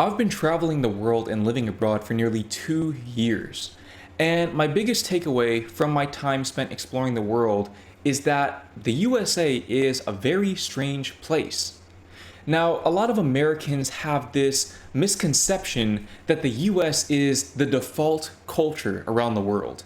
I've been traveling the world and living abroad for nearly 2 years. And my biggest takeaway from my time spent exploring the world is that the USA is a very strange place. Now, a lot of Americans have this misconception that the US is the default culture around the world.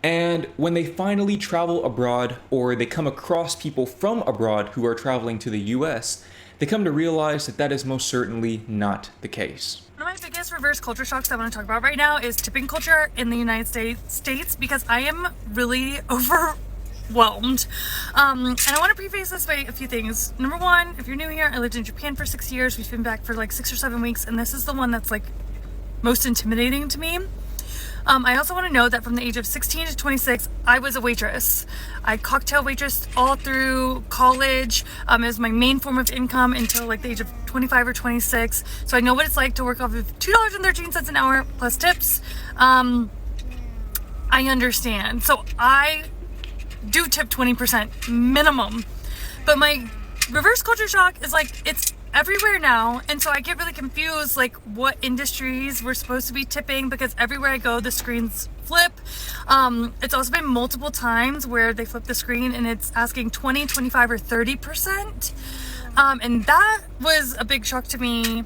And when they finally travel abroad or they come across people from abroad who are traveling to the US, they come to realize that that is most certainly not the case. One of my biggest reverse culture shocks I want to talk about right now is tipping culture in the United States because I am really overwhelmed. And I want to preface this by a few things. Number one, if you're new here, I lived in Japan for 6 years. We've been back for like 6 or 7 weeks, and this is the one that's like most intimidating to me. I also want to note that from the age of 16 to 26, I was a waitress. I cocktail waitressed all through college. It was my main form of income until like the age of 25 or 26. So I know what it's like to work off of $2.13 an hour plus tips. I understand. So I do tip 20% minimum. But my reverse culture shock is like, it's everywhere now, and so I get really confused like what industries we're supposed to be tipping, because everywhere I go the screens flip. It's also been multiple times where they flip the screen and it's asking 20, 25 or 30%, and that was a big shock to me,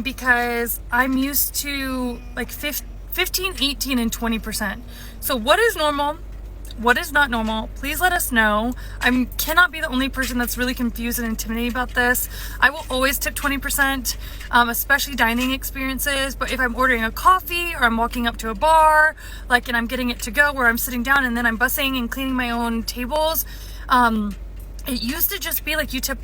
because I'm used to like 15, 18 and 20%. So what is normal? What is not normal? Please let us know. I cannot be the only person that's really confused and intimidated about this. I will always tip 20%, especially dining experiences. But if I'm ordering a coffee or I'm walking up to a bar, like, and I'm getting it to go where I'm sitting down and then I'm bussing and cleaning my own tables, it used to just be like you tip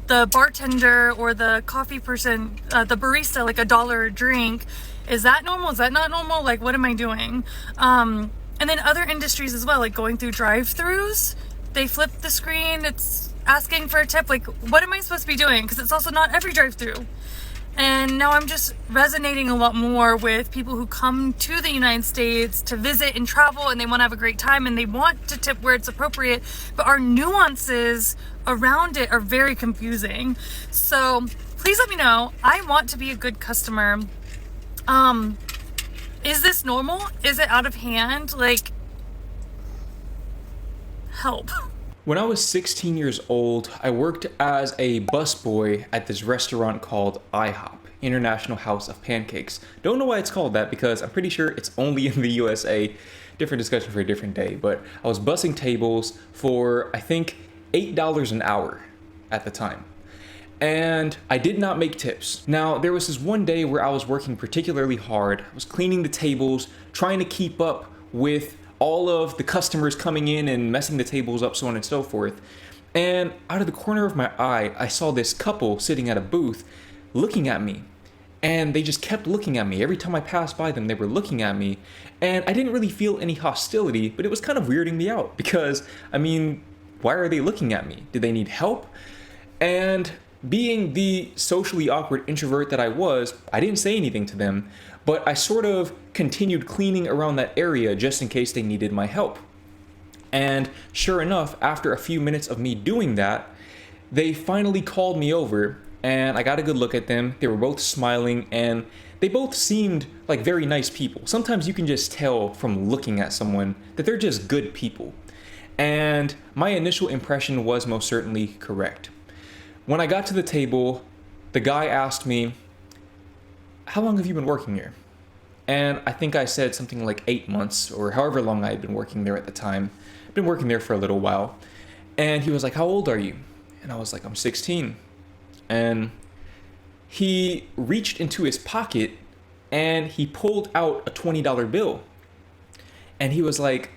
the bartender or the coffee person, the barista, like $1 a drink. Is that normal? Is that not normal? Like, what am I doing? And then other industries as well, like going through drive-thrus, they flip the screen, it's asking for a tip. Like, what am I supposed to be doing? Because it's also not every drive-thru. And now I'm just resonating a lot more with people who come to the United States to visit and travel, and they want to have a great time and they want to tip where it's appropriate, but our nuances around it are very confusing. So please let me know. I want to be a good customer. Is this normal? Is it out of hand? Like, help. When I was 16 years old, I worked as a busboy at this restaurant called IHOP, International House of Pancakes. Don't know why it's called that, because I'm pretty sure it's only in the USA. Different discussion for a different day, but I was bussing tables for, I think, $8 an hour at the time. And I did not make tips. Now, there was this one day where I was working particularly hard. I was cleaning the tables, trying to keep up with all of the customers coming in and messing the tables up, so on and so forth. And out of the corner of my eye, I saw this couple sitting at a booth looking at me. And they just kept looking at me. Every time I passed by them, they were looking at me. And I didn't really feel any hostility, but it was kind of weirding me out because, I mean, why are they looking at me? Did they need help? And being the socially awkward introvert that I was, I didn't say anything to them, but I sort of continued cleaning around that area just in case they needed my help. And sure enough, after a few minutes of me doing that, they finally called me over and I got a good look at them. They were both smiling and they both seemed like very nice people. Sometimes you can just tell from looking at someone that they're just good people. And my initial impression was most certainly correct. When I got to the table, the guy asked me, "How long have you been working here?" And I think I said something like 8 months or however long I had been working there at the time. I've been working there for a little while. And he was like, "How old are you?" And I was like, "I'm 16. And he reached into his pocket and he pulled out a $20 bill. And he was like,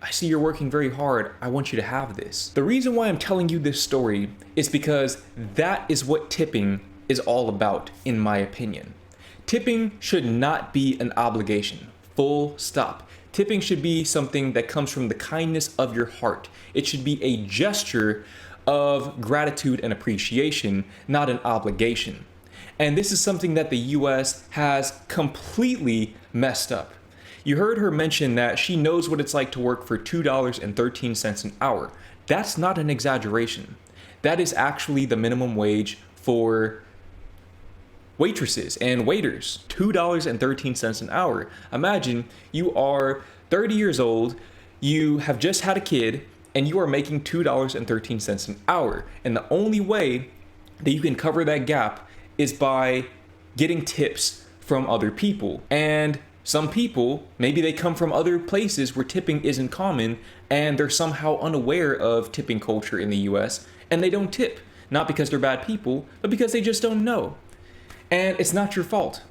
"I see you're working very hard. I want you to have this." The reason why I'm telling you this story is because that is what tipping is all about, in my opinion. Tipping should not be an obligation. Full stop. Tipping should be something that comes from the kindness of your heart. It should be a gesture of gratitude and appreciation, not an obligation. And this is something that the US has completely messed up. You heard her mention that she knows what it's like to work for $2.13 an hour. That's not an exaggeration. That is actually the minimum wage for waitresses and waiters, $2.13 an hour. Imagine you are 30 years old, you have just had a kid, and you are making $2.13 an hour. And the only way that you can cover that gap is by getting tips from other people. And some people, maybe they come from other places where tipping isn't common, and they're somehow unaware of tipping culture in the US, and they don't tip. Not because they're bad people, but because they just don't know. And it's not your fault.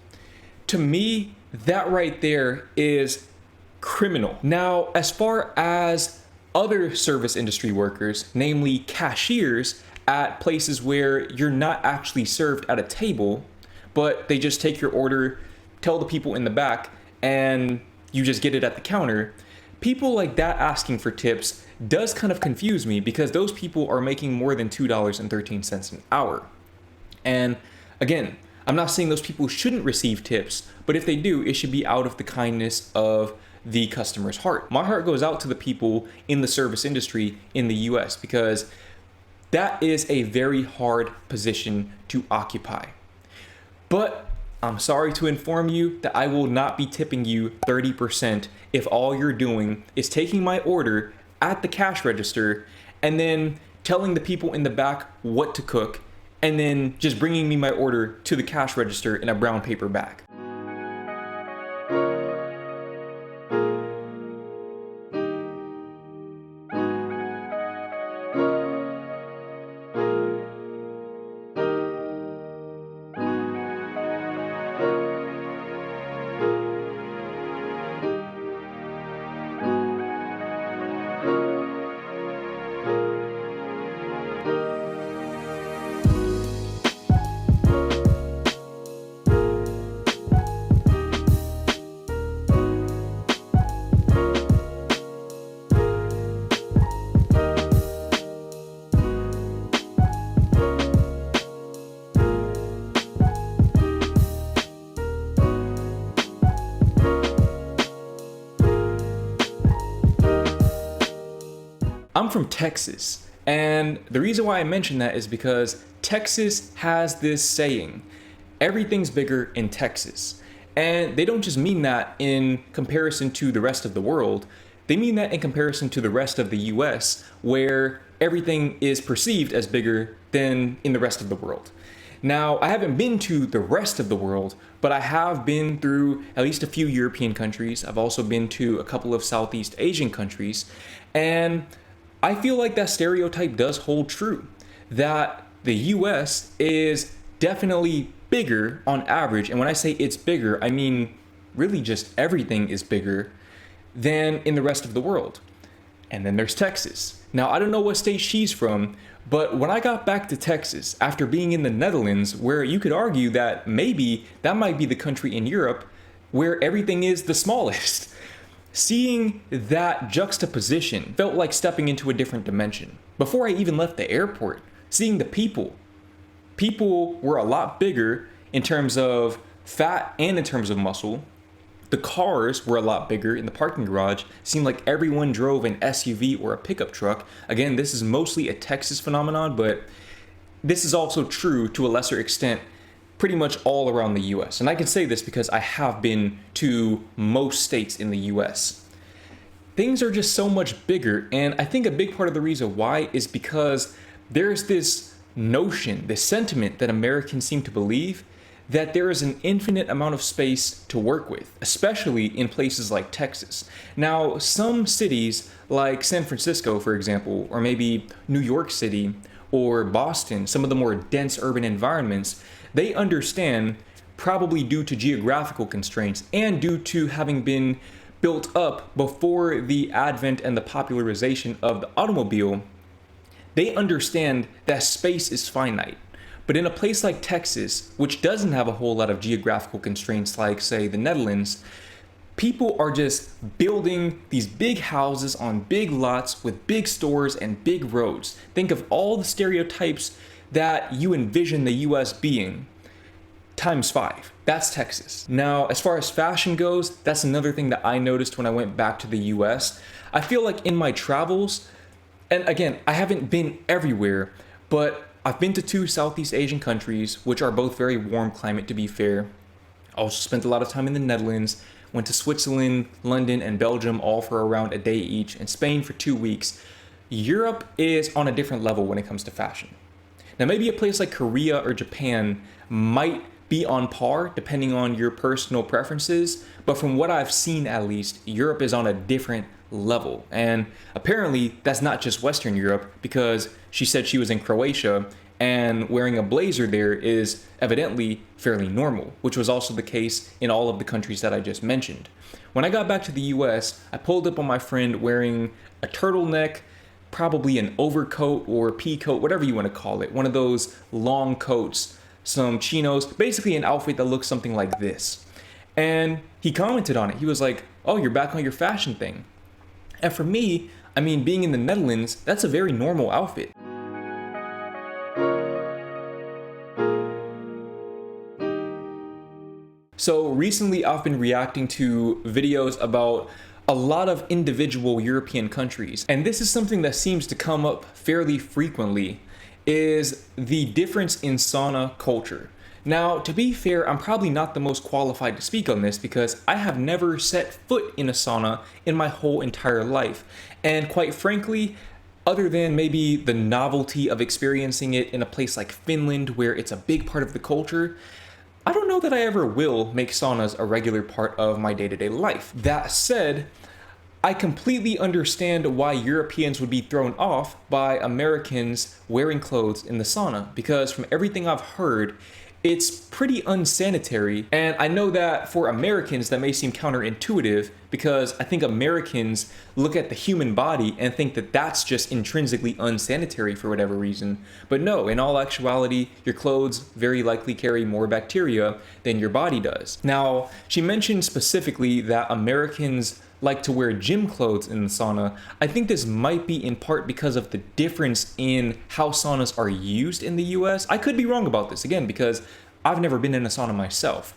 To me, that right there is criminal. Now, as far as other service industry workers, namely cashiers at places where you're not actually served at a table, but they just take your order, tell the people in the back, and you just get it at the counter, people like that asking for tips does kind of confuse me, because those people are making more than $2.13 an hour. And again, I'm not saying those people shouldn't receive tips, but if they do, it should be out of the kindness of the customer's heart. My heart goes out to the people in the service industry in the US, because that is a very hard position to occupy. But I'm sorry to inform you that I will not be tipping you 30% if all you're doing is taking my order at the cash register and then telling the people in the back what to cook, and then just bringing me my order to the cash register in a brown paper bag. I'm from Texas, and the reason why I mention that is because Texas has this saying, everything's bigger in Texas. And they don't just mean that in comparison to the rest of the world, they mean that in comparison to the rest of the US, where everything is perceived as bigger than in the rest of the world. Now, I haven't been to the rest of the world, but I have been through at least a few European countries. I've also been to a couple of Southeast Asian countries, and I feel like that stereotype does hold true, that the US is definitely bigger on average, and when I say it's bigger, I mean really just everything is bigger than in the rest of the world. And then there's Texas. Now, I don't know what state she's from, but when I got back to Texas after being in the Netherlands, where you could argue that maybe that might be the country in Europe where everything is the smallest, seeing that juxtaposition felt like stepping into a different dimension. Before I even left the airport, seeing the people were a lot bigger in terms of fat and in terms of muscle. The cars were a lot bigger in the parking garage. Seemed like everyone drove an SUV or a pickup truck. Again, this is mostly a Texas phenomenon, but this is also true to a lesser extent pretty much all around the US. And I can say this because I have been to most states in the US. Things are just so much bigger, and I think a big part of the reason why is because there's this notion, this sentiment that Americans seem to believe that there is an infinite amount of space to work with, especially in places like Texas. Now, some cities like San Francisco, for example, or maybe New York City or Boston, some of the more dense urban environments, they understand, probably due to geographical constraints and due to having been built up before the advent and the popularization of the automobile, they understand that space is finite. But in a place like Texas, which doesn't have a whole lot of geographical constraints like, say, the Netherlands, people are just building these big houses on big lots with big stores and big roads. Think of all the stereotypes that you envision the US being, times 5. That's Texas. Now, as far as fashion goes, that's another thing that I noticed when I went back to the US. I feel like in my travels, and again, I haven't been everywhere, but I've been to 2 Southeast Asian countries, which are both very warm climate to be fair. I also spent a lot of time in the Netherlands, went to Switzerland, London, and Belgium all for around a day each, and Spain for 2 weeks. Europe is on a different level when it comes to fashion. Now maybe a place like Korea or Japan might be on par depending on your personal preferences, but from what I've seen at least, Europe is on a different level. And apparently that's not just Western Europe, because she said she was in Croatia and wearing a blazer there is evidently fairly normal, which was also the case in all of the countries that I just mentioned. When I got back to the US, I pulled up on my friend wearing a turtleneck, probably an overcoat or pea coat, whatever you want to call it, one of those long coats, some chinos, basically an outfit that looks something like this. And he commented on it. He was like, "Oh, you're back on your fashion thing." And for me, I mean, being in the Netherlands, that's a very normal outfit. So recently I've been reacting to videos about a lot of individual European countries, and this is something that seems to come up fairly frequently, is the difference in sauna culture. Now, to be fair, I'm probably not the most qualified to speak on this because I have never set foot in a sauna in my whole entire life. And quite frankly, other than maybe the novelty of experiencing it in a place like Finland where it's a big part of the culture, I don't know that I ever will make saunas a regular part of my day-to-day life. That said, I completely understand why Europeans would be thrown off by Americans wearing clothes in the sauna, because from everything I've heard, it's pretty unsanitary. And I know that for Americans that may seem counterintuitive, because I think Americans look at the human body and think that that's just intrinsically unsanitary for whatever reason. But no, in all actuality, your clothes very likely carry more bacteria than your body does. Now, she mentioned specifically that Americans like to wear gym clothes in the sauna. I think this might be in part because of the difference in how saunas are used in the US. I could be wrong about this, again, because I've never been in a sauna myself.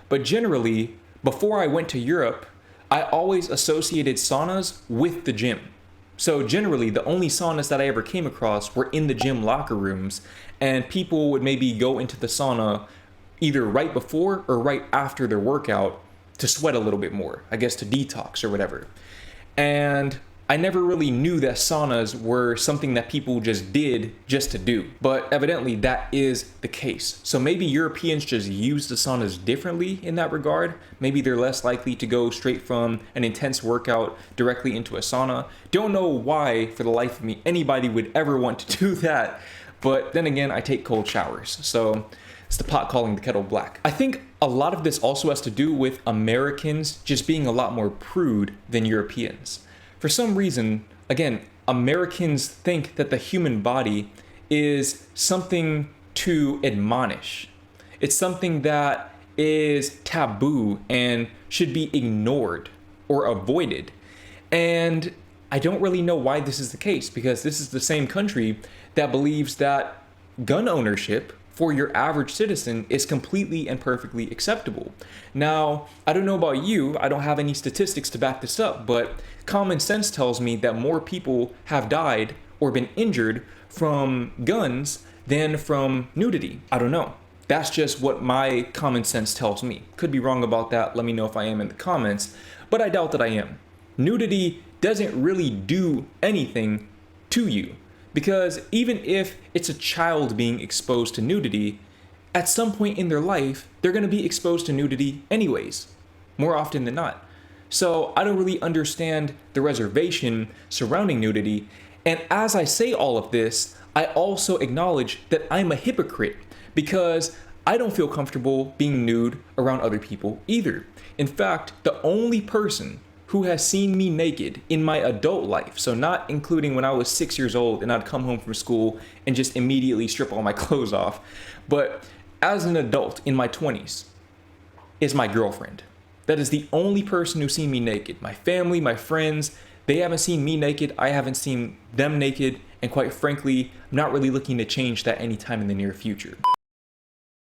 But generally, before I went to Europe, I always associated saunas with the gym. So generally, the only saunas that I ever came across were in the gym locker rooms, and people would maybe go into the sauna either right before or right after their workout to sweat a little bit more, I guess to detox or whatever. And I never really knew that saunas were something that people just did just to do, but evidently that is the case. So maybe Europeans just use the saunas differently in that regard. Maybe they're less likely to go straight from an intense workout directly into a sauna. Don't know why, for the life of me, anybody would ever want to do that. But then again, I take cold showers, so it's the pot calling the kettle black. I think a lot of this also has to do with Americans just being a lot more prude than Europeans. For some reason, again, Americans think that the human body is something to admonish. It's something that is taboo and should be ignored or avoided. And I don't really know why this is the case, because this is the same country that believes that gun ownership for your average citizen is completely and perfectly acceptable. Now, I don't know about you, I don't have any statistics to back this up, but common sense tells me that more people have died or been injured from guns than from nudity. I don't know. That's just what my common sense tells me. Could be wrong about that, let me know if I am in the comments, but I doubt that I am. Nudity doesn't really do anything to you. Because even if it's a child being exposed to nudity, at some point in their life, they're going to be exposed to nudity anyways, more often than not. So I don't really understand the reservation surrounding nudity. And as I say all of this, I also acknowledge that I'm a hypocrite because I don't feel comfortable being nude around other people either. In fact, the only person who has seen me naked in my adult life, so not including when I was 6 years old and I'd come home from school and just immediately strip all my clothes off, but as an adult in my 20s, is my girlfriend. That is the only person who's seen me naked. My family, my friends, they haven't seen me naked, I haven't seen them naked, and quite frankly, I'm not really looking to change that anytime in the near future.